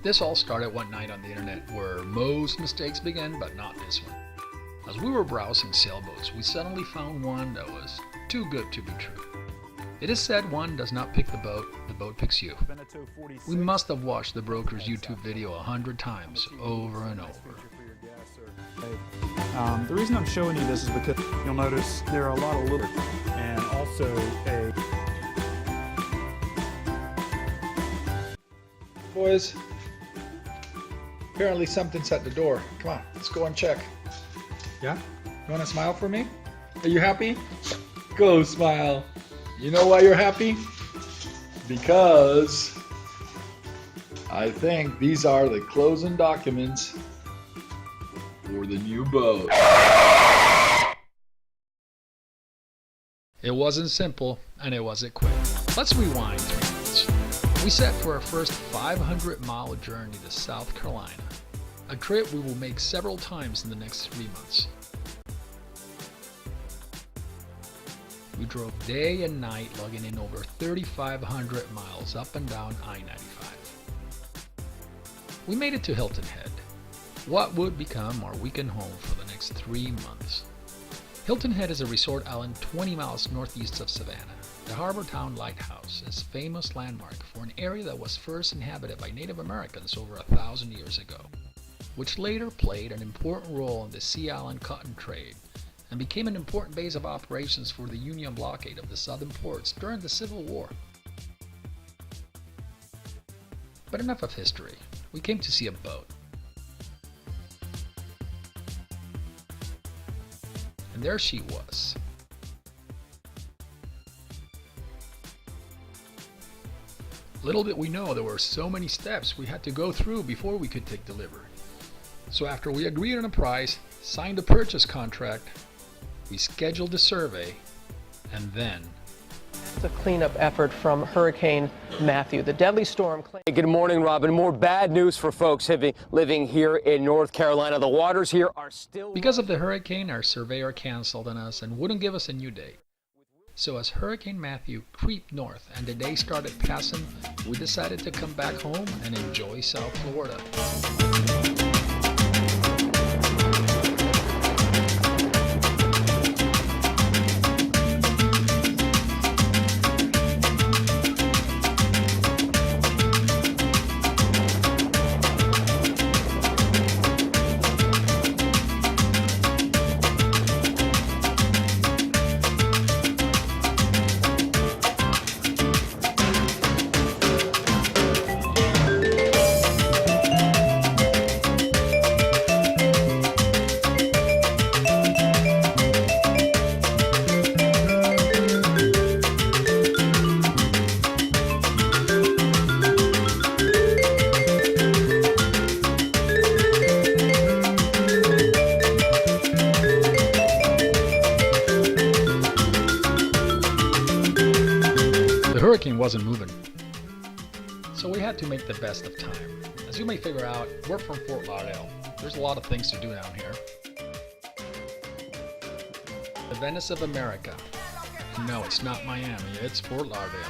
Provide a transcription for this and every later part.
This all started one night on the internet where most mistakes begin, but not this one. As we were browsing sailboats, we suddenly found one that was too good to be true. It is said one does not pick the boat picks you. We must have watched the broker's YouTube video 100 times, over and over. The reason I'm showing you this is because you'll notice there are a lot of little and also a... Boys, apparently something's at the door. Come on, let's go and check. Yeah? You want to smile for me? Are you happy? Go smile. You know why you're happy? Because I think these are the closing documents for the new boat. It wasn't simple, and it wasn't quick. Let's rewind 3 months. We set for our first 500-mile journey to South Carolina, a trip we will make several times in the next 3 months. We drove day and night, logging in over 3,500 miles up and down I-95. We made it to Hilton Head, what would become our weekend home for the next 3 months. Hilton Head is a resort island 20 miles northeast of Savannah. The harbor town lighthouse is a famous landmark for an area that was first inhabited by Native Americans over 1,000 years ago, which later played an important role in the Sea Island cotton trade and became an important base of operations for the Union blockade of the southern ports during the Civil War. But enough of history. We came to see a boat. And there she was. Little did we know there were so many steps we had to go through before we could take delivery. So after we agreed on a price, signed a purchase contract, we scheduled a survey, and then... It's a cleanup effort from Hurricane Matthew. The deadly storm... Good morning, Robin. More bad news for folks living here in North Carolina. The waters here are still... Because of the hurricane, our surveyor canceled on us and wouldn't give us a new date. So as Hurricane Matthew creeped north and the day started passing, we decided to come back home and enjoy South Florida. The hurricane wasn't moving, so we had to make the best of time. As you may figure out, we're from Fort Lauderdale. There's a lot of things to do down here. The Venice of America. No, it's not Miami, it's Fort Lauderdale.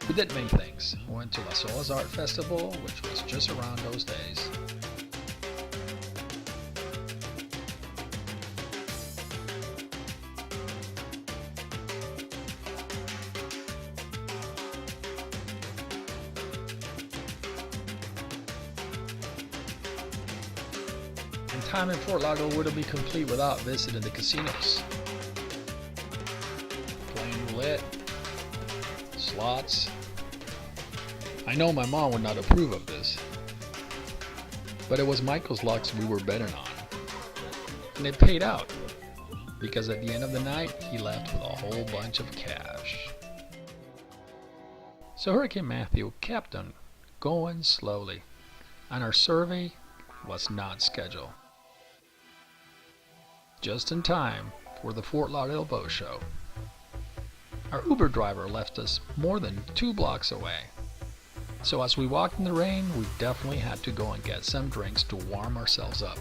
We did many things. We went to La Sola's Art Festival, which was just around those days. And time in Fort Lauderdale wouldn't be complete without visiting the casinos. Playing roulette, slots. I know my mom would not approve of this, but it was Michael's lucks we were betting on. And it paid out, because at the end of the night, he left with a whole bunch of cash. So Hurricane Matthew kept on going slowly, and our survey was not scheduled. Just in time for the Fort Lauderdale Boat Show. Our Uber driver left us more than 2 blocks away. So as we walked in the rain, we definitely had to go and get some drinks to warm ourselves up.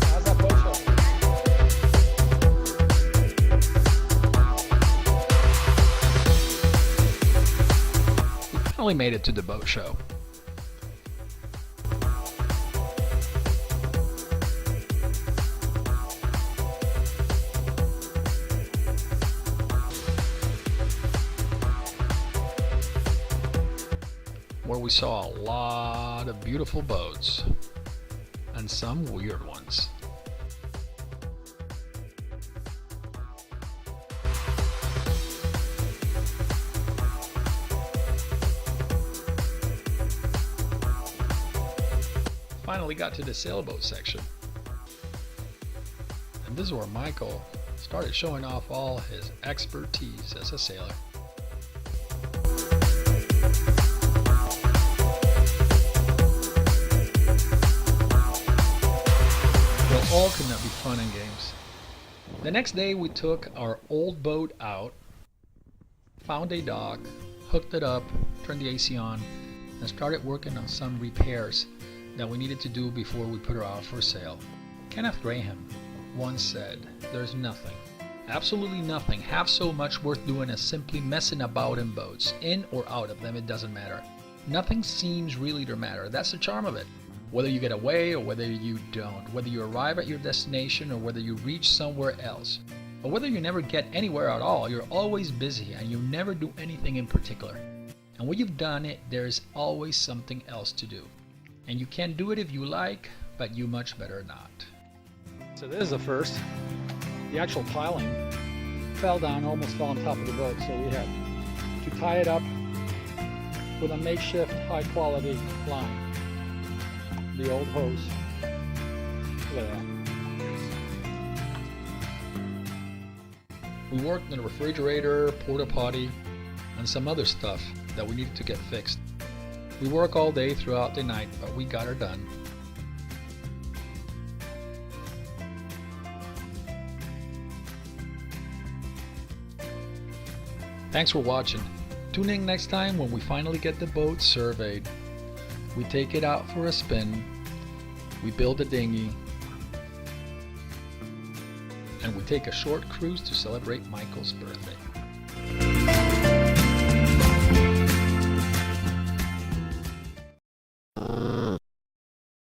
How's that boat show? We finally made it to the boat show. Where we saw a lot of beautiful boats and some weird ones. Finally got to the sailboat section. And this is where Michael started showing off all his expertise as a sailor. Well, all could not be fun and games. The next day we took our old boat out, found a dock, hooked it up, turned the AC on, and started working on some repairs that we needed to do before we put her out for sale. Kenneth Graham once said, "There's nothing, absolutely nothing, half so much worth doing as simply messing about in boats, in or out of them, it doesn't matter. Nothing seems really to matter. That's the charm of it. Whether you get away or whether you don't, whether you arrive at your destination or whether you reach somewhere else, or whether you never get anywhere at all, you're always busy and you never do anything in particular. And when you've done it, there's always something else to do. And you can do it if you like, but you much better not." So this is the first. The actual piling fell down, almost fell on top of the boat, so we had to tie it up with a makeshift high quality line. The old hose. Look at that. We worked in the refrigerator, porta potty, and some other stuff that we needed to get fixed. We work all day throughout the night, but we got her done. Thanks for watching. Tune in next time when we finally get the boat surveyed. We take it out for a spin, we build a dinghy, and we take a short cruise to celebrate Michael's birthday.